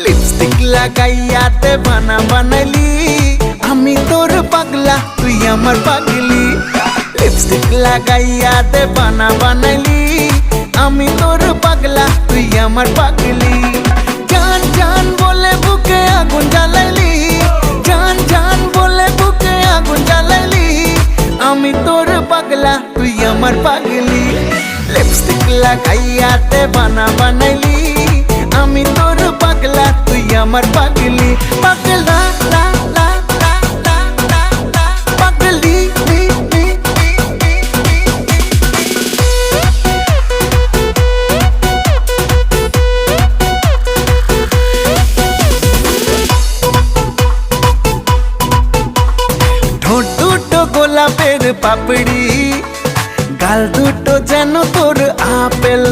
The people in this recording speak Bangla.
লিপস্টিক লাগাইয়া দেবানা বানাইলি, আমি তোর পাগলা তুই আমার পাগলি। লিপস্টিক লাগাইয়া দেবানা বানাইলি, আমি তোর পাগলা তুই আমার পাগলি। জান জান বলে বুকে আগুন জ্বালাইলি, জান জান বলে বুকে আগুন জ্বালাইলি, আমি তোর পাগলা তুই আমার পাগলি। লিপস্টিক লাগাইয়া দেবানা বানাইলি, আমি তোর পাগলা তুই আমার পাগলি। পাগলা লা লা লা লা লা লা পাগলি লি লি লি ঠোঁট দুটো গোলাপের পাপড়ি, গাল দুটো যেন তোর আপেল।